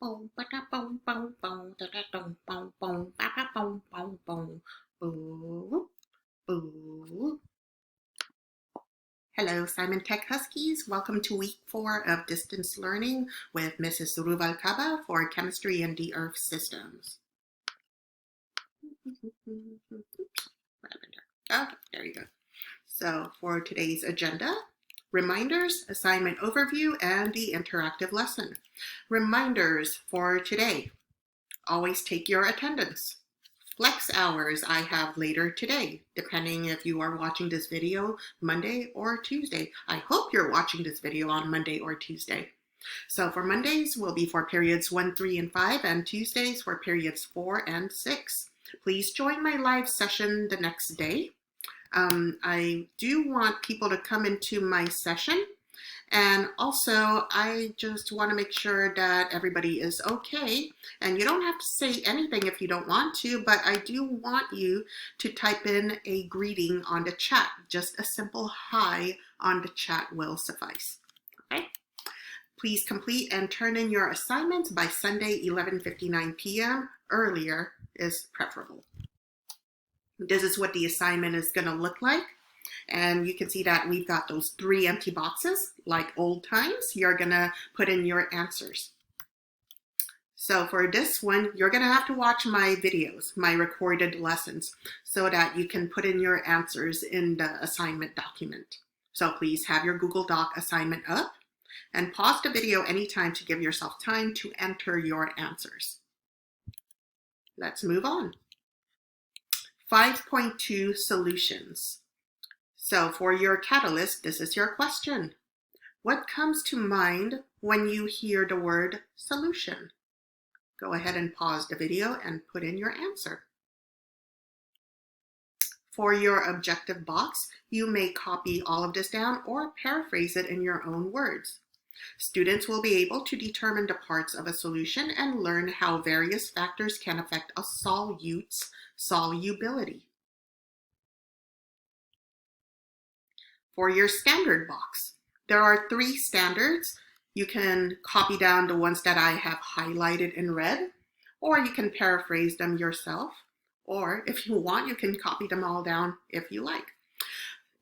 Boom, ba-da, boom, boom, boom, da-da, dum, boom, boom, ba-ba, boom, boom, boom. Boo, boo. Hello, Simon Tech Huskies. Welcome to week 4 of distance learning with Mrs. Rubalcaba for chemistry and Derived systems. Okay, there you go. So for today's agenda, reminders, assignment overview, and the interactive lesson. Reminders for today. Always take your attendance. Flex hours I have later today, depending if you are watching this video Monday or Tuesday. I hope you're watching this video on Monday or Tuesday. So for Mondays will be for periods 1, 3, and 5, and Tuesdays for periods 4 and 6. Please join my live session the next day. I do want people to come into my session. And also, I just want to make sure that everybody is okay. And you don't have to say anything if you don't want to, but I do want you to type in a greeting on the chat. Just a simple hi on the chat will suffice. Okay? Please complete and turn in your assignments by Sunday, 11:59 p.m. Earlier is preferable. This is what the assignment is going to look like. And you can see that we've got those 3 empty boxes, like old times. You're going to put in your answers. So for this one, you're going to have to watch my videos, my recorded lessons, so that you can put in your answers in the assignment document. So please have your Google Doc assignment up and pause the video anytime to give yourself time to enter your answers. Let's move on. 5.2 solutions. So for your catalyst, this is your question. What comes to mind when you hear the word solution? Go ahead and pause the video and put in your answer. For your objective box, you may copy all of this down or paraphrase it in your own words. Students will be able to determine the parts of a solution and learn how various factors can affect a solute's solubility. For your standard box, there are 3 standards. You can copy down the ones that I have highlighted in red, or you can paraphrase them yourself, or if you want, you can copy them all down if you like.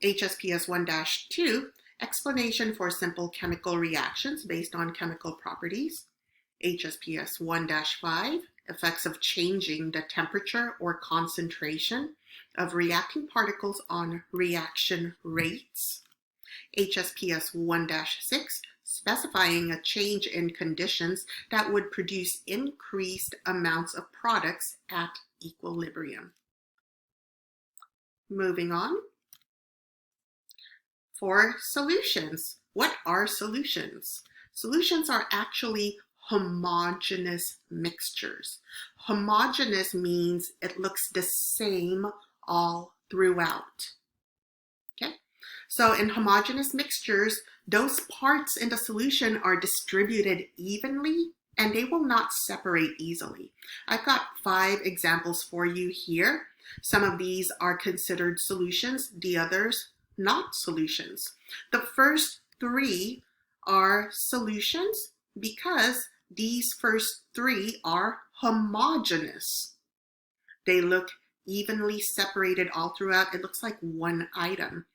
HSPS 1-2, explanation for simple chemical reactions based on chemical properties. HSPS 1-5, effects of changing the temperature or concentration of reacting particles on reaction rates. HSPS 1-6, specifying a change in conditions that would produce increased amounts of products at equilibrium. Moving on. For solutions, what are solutions? Solutions are actually homogeneous mixtures. Homogeneous means it looks the same all throughout. Okay? So in homogeneous mixtures, those parts in the solution are distributed evenly and they will not separate easily. I've got 5 examples for you here. Some of these are considered solutions, the others not solutions. The first 3 are solutions because these first 3 are homogeneous. They look evenly separated all throughout. It looks like one item.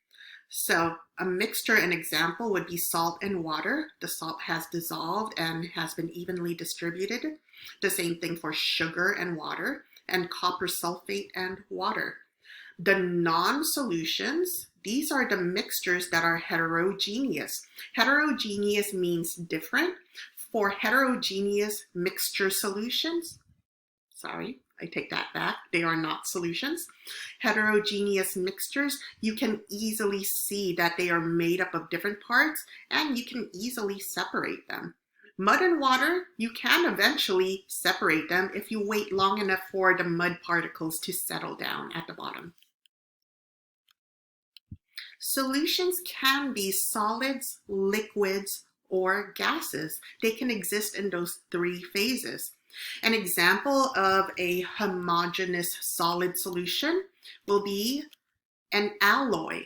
So a mixture, an example would be salt and water. The salt has dissolved and has been evenly distributed. The same thing for sugar and water, and copper sulfate and water. The non-solutions, these are the mixtures that are heterogeneous. Heterogeneous means different. For heterogeneous mixture solutions, sorry, I take that back, they are not solutions. Heterogeneous mixtures, you can easily see that they are made up of different parts and you can easily separate them. Mud and water, you can eventually separate them if you wait long enough for the mud particles to settle down at the bottom. Solutions can be solids, liquids, or gases. They can exist in those 3 phases. An example of a homogeneous solid solution will be an alloy.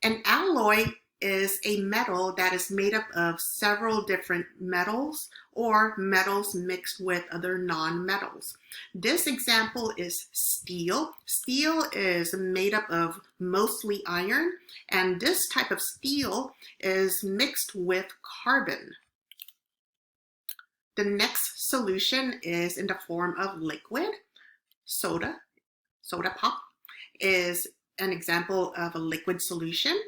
An alloy is a metal that is made up of several different metals or metals mixed with other non-metals. This example is steel. Steel is made up of mostly iron, and this type of steel is mixed with carbon. The next solution is in the form of liquid. Soda pop is an example of a liquid solution.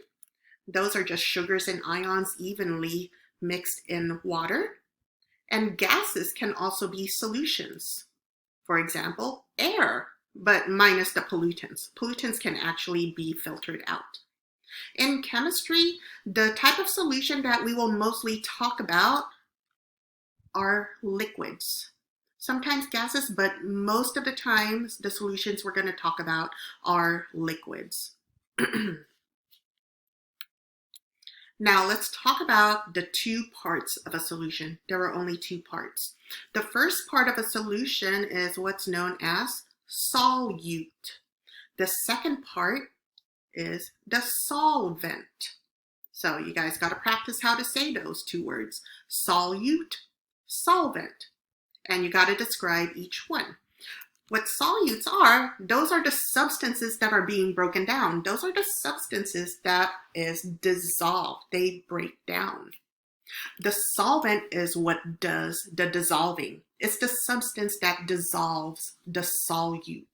Those are just sugars and ions evenly mixed in water. And gases can also be solutions. For example, air, but minus the pollutants. Pollutants can actually be filtered out. In chemistry, the type of solution that we will mostly talk about are liquids. Sometimes gases, but most of the times the solutions we're going to talk about are liquids. Now let's talk about the two parts of a solution. There are only two parts. The first part of a solution is what's known as solute. The second part is the solvent. So you guys got to practice how to say those two words. Solute, solvent. And you got to describe each one. What solutes are, those are the substances that are being broken down. Those are the substances that is dissolved. They break down. The solvent is what does the dissolving. It's the substance that dissolves the solute.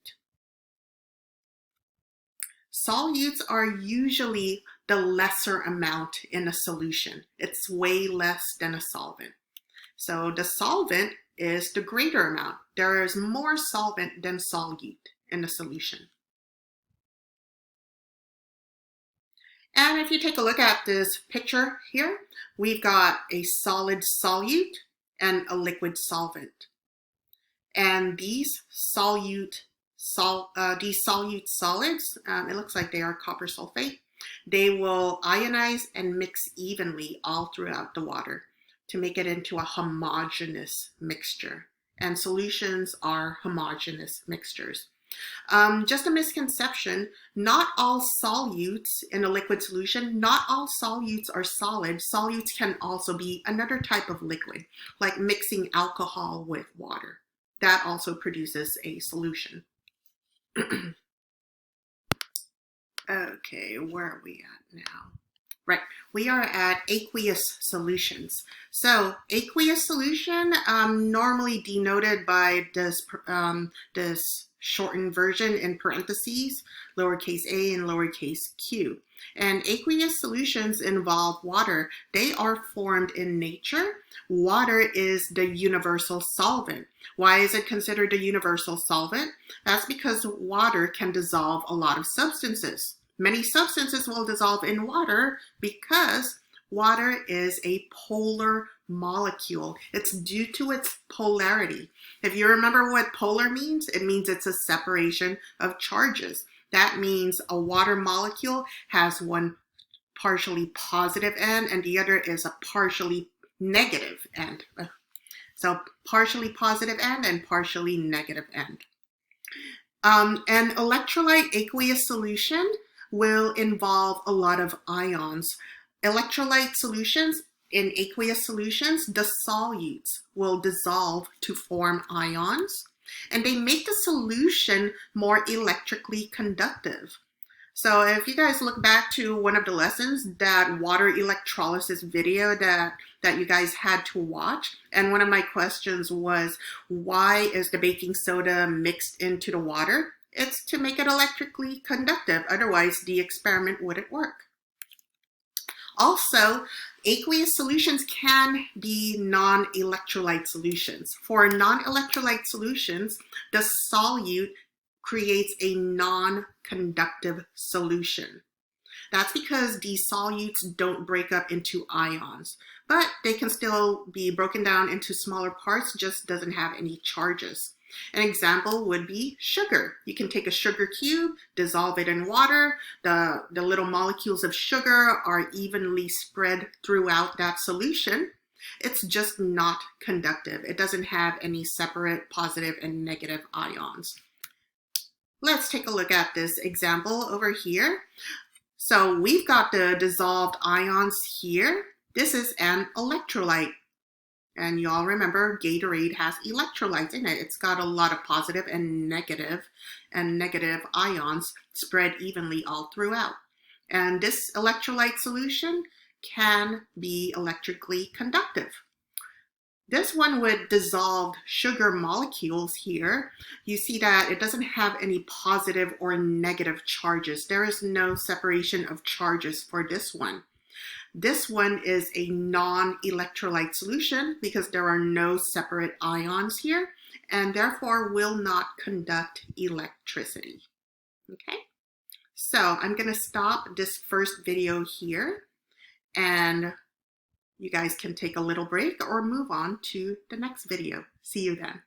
Solutes are usually the lesser amount in a solution. It's way less than a solvent. So the solvent is the greater amount. There is more solvent than solute in the solution. And if you take a look at this picture here, we've got a solid solute and a liquid solvent. And these solute solids, it looks like they are copper sulfate. They will ionize and mix evenly all throughout the water to make it into a homogeneous mixture. And solutions are homogeneous mixtures. Just a misconception, not all solutes in a liquid solution, not all solutes are solid. Solutes can also be another type of liquid, like mixing alcohol with water. That also produces a solution. Okay, where are we at now? Right, we are at aqueous solutions. So aqueous solution, normally denoted by this shortened version in parentheses, lowercase a and lowercase q. And aqueous solutions involve water. They are formed in nature. Water is the universal solvent. Why is it considered a universal solvent? That's because water can dissolve a lot of substances. Many substances will dissolve in water because water is a polar molecule. It's due to its polarity. If you remember what polar means, it means it's a separation of charges. That means a water molecule has one partially positive end and the other is a partially negative end. So partially positive end and partially negative end. An electrolyte aqueous solution will involve a lot of ions. Electrolyte solutions, in aqueous solutions, the solutes will dissolve to form ions, and they make the solution more electrically conductive. So if you guys look back to one of the lessons, that water electrolysis video that you guys had to watch, and one of my questions was, why is the baking soda mixed into the water? It's to make it electrically conductive, otherwise the experiment wouldn't work. Also, aqueous solutions can be non-electrolyte solutions. For non-electrolyte solutions, the solute creates a non-conductive solution. That's because these solutes don't break up into ions, but they can still be broken down into smaller parts, just doesn't have any charges. An example would be sugar. You can take a sugar cube, dissolve it in water. The little molecules of sugar are evenly spread throughout that solution. It's just not conductive. It doesn't have any separate positive and negative ions. Let's take a look at this example over here. So we've got the dissolved ions here. This is an electrolyte. And you all remember Gatorade has electrolytes in it. It's got a lot of positive and negative ions spread evenly all throughout. And this electrolyte solution can be electrically conductive. This one with dissolved sugar molecules here, you see that it doesn't have any positive or negative charges. There is no separation of charges for this one. This one is a non-electrolyte solution because there are no separate ions here and therefore will not conduct electricity. Okay, so I'm going to stop this first video here and you guys can take a little break or move on to the next video. See you then.